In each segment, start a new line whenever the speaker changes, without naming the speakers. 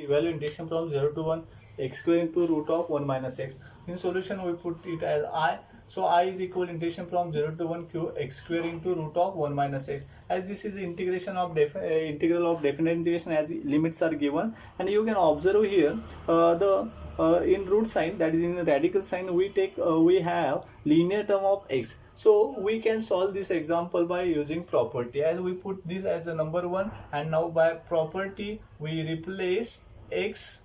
value integration from 0 to 1 x square into root of 1 minus x. In solution we put it as I. So I is equal integration from 0 to 1 q x square into root of 1 minus x. As this is integration of integral of definite integration, as limits are given, and you can observe here the in root sign, that is in the radical sign, we have linear term of x. So we can solve this example by using property, as we put this as a number 1, and now by property we replace x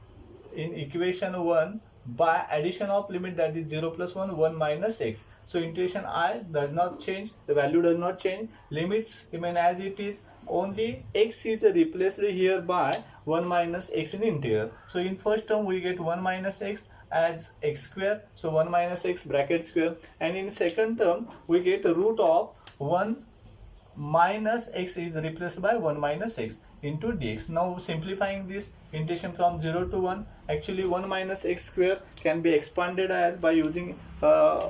in equation 1 by addition of limit, that is 0 plus 1 1 minus x. So integration I does not change, the value does not change, limits remain as it is, only x is replaced here by 1 minus x in integral. So in first term we get 1 minus x as x square, so 1 minus x bracket square, and in second term we get root of 1 minus x is replaced by 1 minus x into dx. Now simplifying this integration from 0 to 1, actually 1 minus x square can be expanded as by using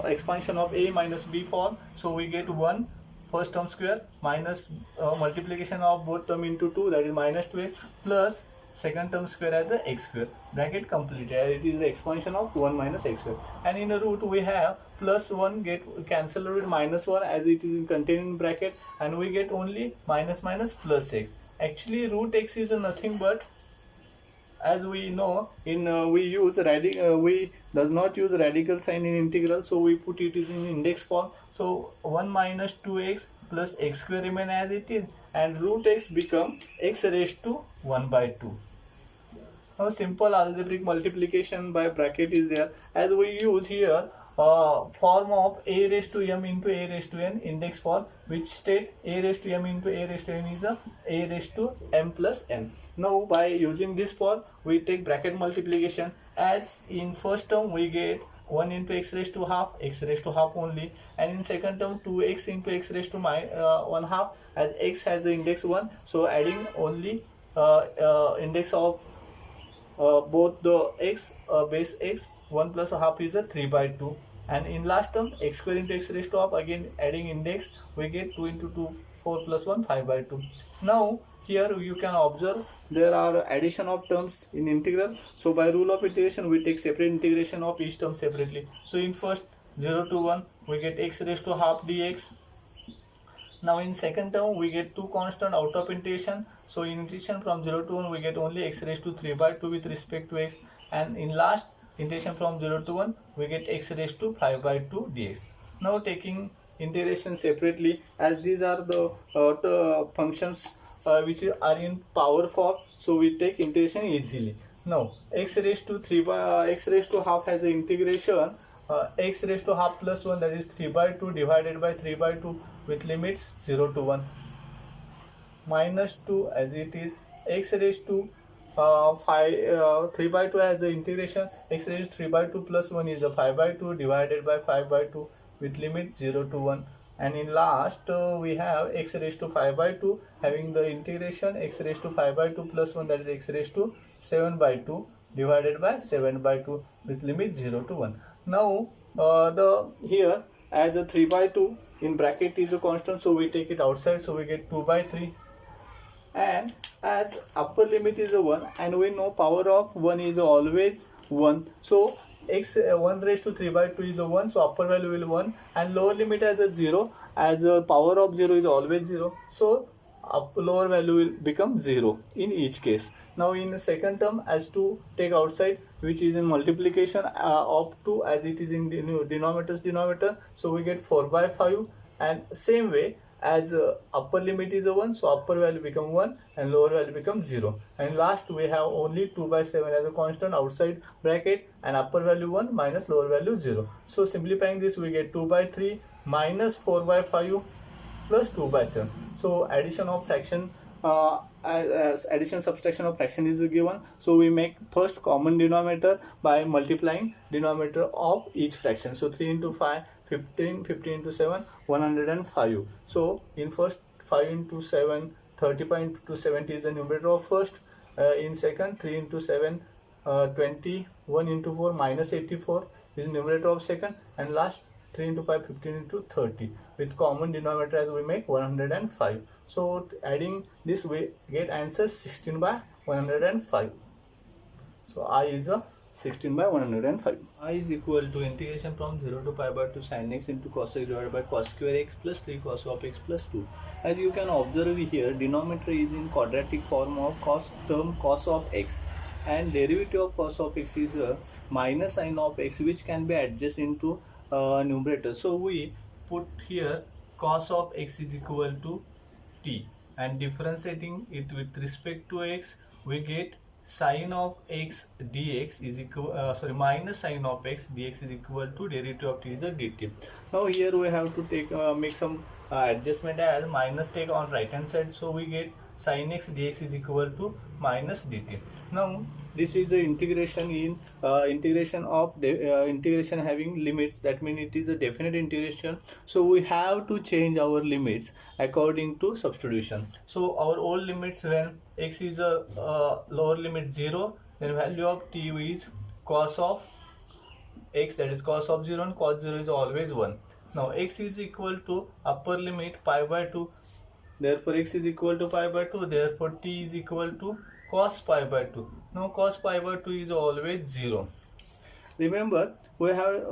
expansion of a minus b form. So we get 1 first term square minus multiplication of both term into 2, that is minus 2x, plus second term square as the x square, bracket completed, it is the expansion of 1 minus x square, and in the root we have plus 1 get cancelled with minus 1 as it is contained in bracket, and we get only minus minus plus x. Actually root x is nothing but, as we know, in we does not use radical sign in integral, so we put it in index form. So 1 minus 2x plus x square remain as it is, and root x become x raised to 1 by 2. Now simple algebraic multiplication by bracket is there, as we use here form of a raised to m into a raised to n index form, which state a raised to m into a raised to n is a raised to m plus n. Now by using this form we take bracket multiplication, as in first term we get 1 into x raised to half, x raised to half only, and in second term 2x into x raised to 1 half, as x has the index 1, so adding only index of both the x base x, 1 plus a half is a 3 by 2, and in last term x square into x raised to half, again adding index we get 2 into 2 4 plus 1 5 by 2. Now here you can observe there are addition of terms in integral, so by rule of integration we take separate integration of each term separately. So in first 0 to 1 we get x raised to half dx. Now in second term we get two constant out of integration, so in integration from 0 to 1 we get only x raised to 3 by 2 with respect to x, and in last integration from 0 to 1 we get x raised to 5 by 2 dx. Now taking integration separately, as these are the functions which are in power form, so we take integration easily. Now x raised to 3 by x raised to half has an integration x raised to half plus 1, that is 3 by 2 divided by 3 by 2 with limits 0 to 1, minus 2 as it is, x raised to 3 by 2 has the integration x raised to 3 by 2 plus 1 is a 5 by 2 divided by 5 by 2 with limit 0 to 1, and in last we have x raised to 5 by 2 having the integration x raised to 5 by 2 plus 1, that is x raised to 7 by 2 divided by 7 by 2 with limit 0 to 1. Now the here as a 3 by 2 in bracket is a constant, so we take it outside, so we get 2 by 3, and as upper limit is a 1 and we know power of 1 is always 1, so x 1 raised to 3 by 2 is a 1, so upper value will 1, and lower limit as a 0, as a power of 0 is always 0, so lower value will become 0 in each case. Now in the second term, as to take outside, which is in multiplication of 2 as it is in denominator, so we get 4 by 5, and same way as upper limit is a 1, so upper value become 1 and lower value become 0, and last we have only 2 by 7 as a constant outside bracket, and upper value 1 minus lower value 0. So simplifying this we get 2 by 3 minus 4 by 5 plus 2 by 7. So addition of fraction as addition subtraction of fraction is given, so we make first common denominator by multiplying denominator of each fraction. So 3 into 5 15, 15 into 7 105. So in first 5 into 7 35 into 70 is the numerator of first, in second 3 into 7 20, 1 into 4 minus 84 is numerator of second, and last 3 into 5 15 into 30 with common denominator as we make 105. So adding this we get answer 16 by 105. So I is a 16 by 105. I is equal to integration from 0 to pi by 2 sin x into cos x divided by cos square x plus 3 cos of x plus 2. As you can observe here, denominator is in quadratic form of cos of x, and derivative of cos of x is minus sin of x, which can be adjusted into numerator. So we put here cos of x is equal to t, and differentiating it with respect to x, we get sin of x dx is equal minus sin of x dx is equal to derivative of t is a dt. Now here we have to take make some adjustment, as minus take on right hand side, so we get sin x dx is equal to minus dt. Now this is the integration in integration having limits, that means it is a definite integration, so we have to change our limits according to substitution. So our old limits, when x is a lower limit 0, then value of t is cos of x, that is cos of 0, and cos 0 is always 1. Now x is equal to upper limit pi by 2, therefore x is equal to pi by 2, therefore t is equal to cos pi by 2. Now cos pi by 2 is always 0. Remember, we have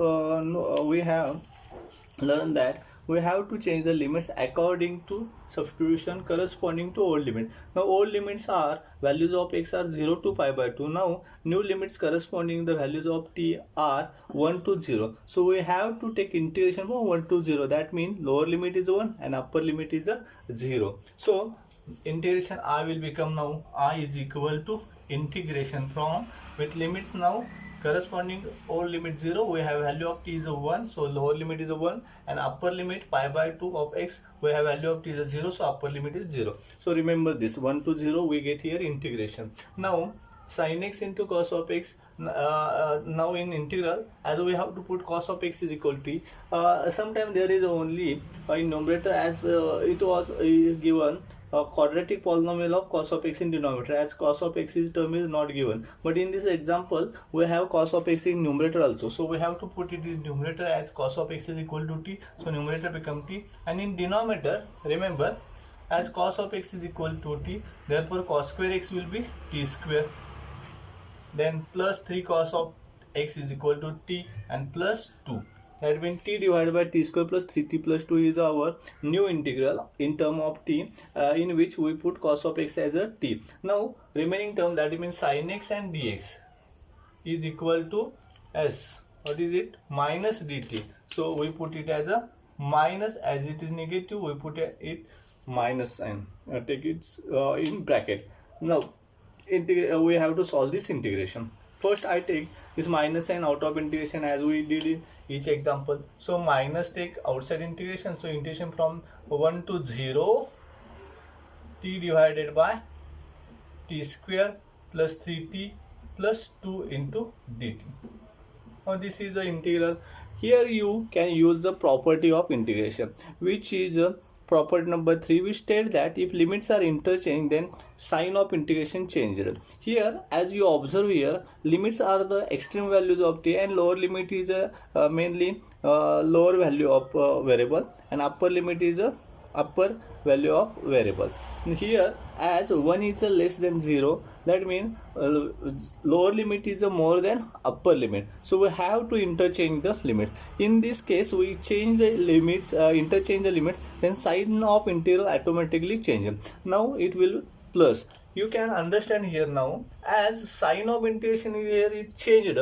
learned that we have to change the limits according to substitution corresponding to old limit. Now old limits are values of x are 0 to pi by 2. Now new limits corresponding the values of t are 1 to 0. So we have to take integration from 1 to 0. That means lower limit is 1 and upper limit is a 0. So integration I will become, now I is equal to integration from, with limits now corresponding old limit 0, we have value of t is a 1, so lower limit is a 1, and upper limit pi by 2 of x, we have value of t is a 0, so upper limit is 0. So remember this 1 to 0, we get here integration. Now sin x into cos of x, now in integral, as we have to put cos of x is equal to t. Sometimes there is only in numerator, as it was given quadratic polynomial of cos of x in denominator, as cos of x is term is not given, but in this example we have cos of x in numerator also, so we have to put it in numerator as cos of x is equal to t, so numerator become t, and in denominator, remember, as cos of x is equal to t, therefore cos square x will be t square, then plus 3 cos of x is equal to t, and plus 2. That means t divided by t square plus 3t plus 2 is our new integral in term of t, in which we put cos of x as a t. Now remaining term, that means sin x and dx is equal to s, what is it, minus dt. So we put it as a minus, as it is negative we put it minus sign, take it in bracket. Now we have to solve this integration. First I take this minus sign out of integration, as we did in each example. So minus take outside integration, so integration from 1 to 0 t divided by t square plus 3t plus 2 into dt. Now this is the integral. Here you can use the property of integration, which is property number 3, which states that if limits are interchanged, then sign of integration changed. Here, as you observe here, limits are the extreme values of t, and lower limit is mainly lower value of variable, and upper limit is upper value of variable. Here, as 1 is less than 0, that means lower limit is more than upper limit, so we have to interchange the limits. In this case, we change the limits, interchange the limits, then sign of integral automatically change. Now it will plus. You can understand here now, as sign of integration here is changed.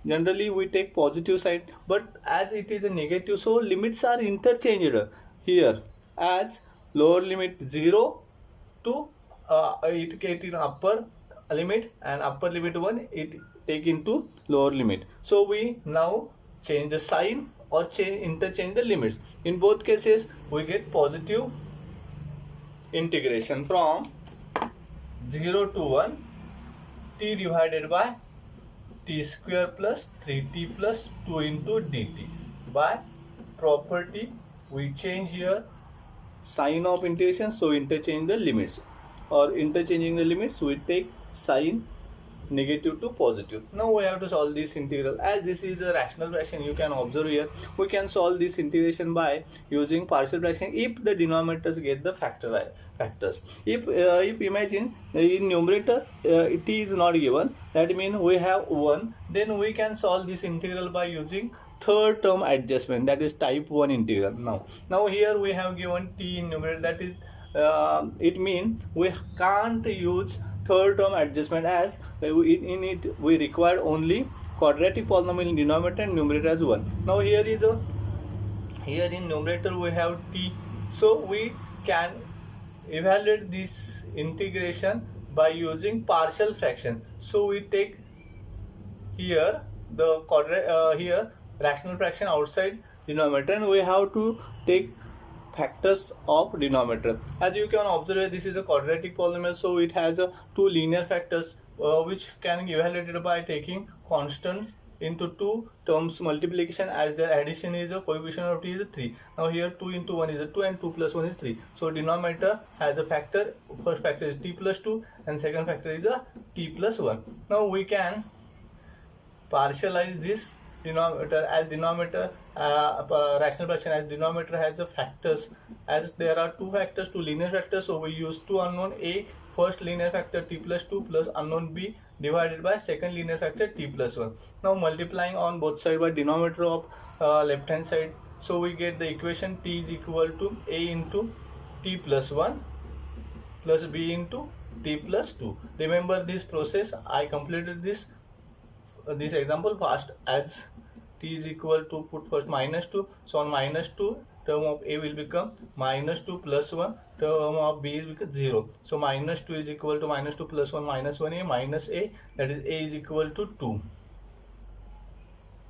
Generally we take positive side, but as it is a negative, so limits are interchanged here, as lower limit 0 to it get in upper limit, and upper limit 1 it take into lower limit. So we now change the sign or interchange the limits. In both cases we get positive integration from 0 to 1 t divided by t square plus 3t plus 2 into dt. By property we change here sign of integration, so interchange the limits, or interchanging the limits we take sign negative to positive. Now we have to solve this integral. As this is a rational fraction, you can observe here, we can solve this integration by using partial fraction if the denominators get the factors. If imagine in numerator t is not given, that means we have 1, then we can solve this integral by using third term adjustment, that is type 1 integral. Now here we have given t in numerator, that is it means we can't use third term adjustment, as in it we require only quadratic polynomial in denominator and numerator as 1. Now here in numerator we have t, so we can evaluate this integration by using partial fraction. So we take here the here rational fraction outside denominator, and we have to take factors of denominator. As you can observe, this is a quadratic polynomial, so it has two linear factors which can be evaluated by taking constants into two terms multiplication, as their addition is a coefficient of t is 3. Now here 2 into 1 is 2 and 2 plus 1 is 3. So denominator has a factor, first factor is t plus 2 and second factor is a t plus 1. Now we can partialize this denominator, as denominator rational fraction, as denominator has a factors, as there are two factors, two linear factors, so we use two unknown a, first linear factor t plus 2 plus unknown b divided by second linear factor t plus 1. Now multiplying on both sides by denominator of left hand side, so we get the equation t is equal to a into t plus 1 plus b into t plus 2. Remember this process, I completed this example fast, as t is equal to, put first minus 2, so on minus 2 term of a will become minus 2 plus 1, term of b will become 0. So minus 2 is equal to minus 2 plus 1 minus 1a minus a, that is a is equal to 2.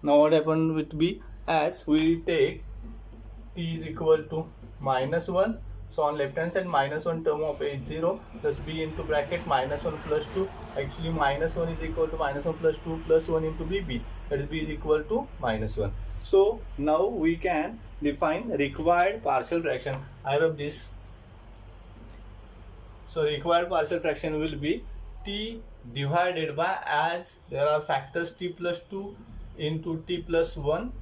Now what happened with b, as we take t is equal to minus 1, so on left hand side minus 1 term of a is 0 plus b into bracket minus 1 plus 2, actually minus 1 is equal to minus 1 plus 2 plus 1 into b, that is b is equal to minus 1. So now we can define required partial fraction. I wrote this. So required partial fraction will be t divided by, as there are factors t plus 2 into t plus 1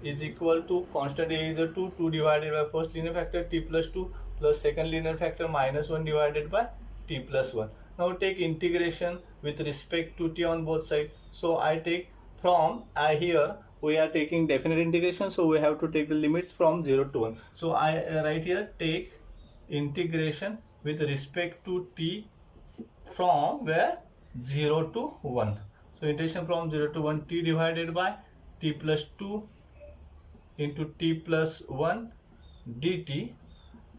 is equal to constant a is a 2 divided by first linear factor t plus 2 plus second linear factor minus 1 divided by t plus 1. Now take integration with respect to t on both sides. So I take from here we are taking definite integration, so we have to take the limits from 0 to 1. So I write here, take integration with respect to t from where 0 to 1. So integration from 0 to 1, t divided by t plus 2 into t plus 1 dt.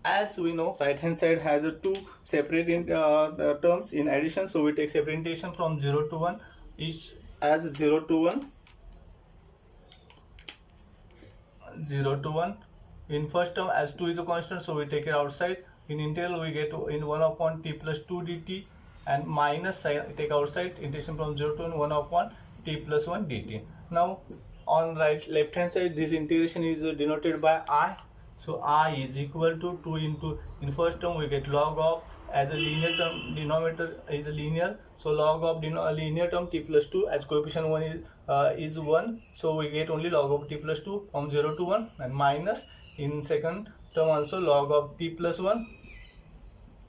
As we know, right hand side has a two separate terms in addition, so we take separate integration from 0 to 1, each as 0 to 1 in first term, as 2 is a constant, so we take it outside. In integral we get in 1 upon t plus 2 dt, and minus sign take outside, integration from 0 to 1 upon t plus 1 dt. Now on left hand side, this integration is denoted by I. So I is equal to 2 into, in first term we get log of, as a linear term denominator is a linear, so log of linear term t plus 2, as coefficient 1 is 1, so we get only log of t plus 2 from 0 to 1, and minus in second term also log of t plus 1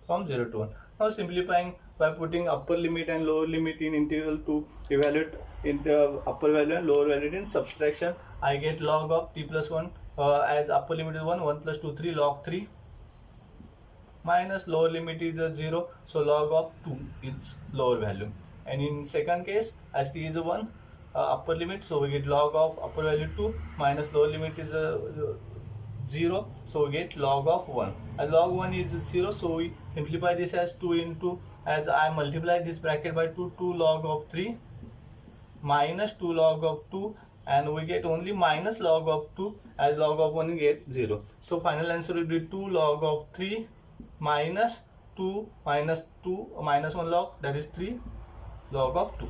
from 0 to 1. Now simplifying by putting upper limit and lower limit in integral to evaluate in the upper value and lower value in subtraction, I get log of t plus 1 as upper limit is 1 plus 2 3 log 3 minus lower limit is 0, so log of 2 is lower value. And in second case, as t is 1 upper limit, so we get log of upper value 2 minus lower limit is 0, so we get log of 1. As log 1 is 0, so we simplify this as 2 into, as I multiply this bracket by 2 log of 3 minus 2 log of 2, and we get only minus log of 2, as log of 1 get 0. So final answer will be 2 log of 3 minus 2 minus 1 log, that is 3 log of 2.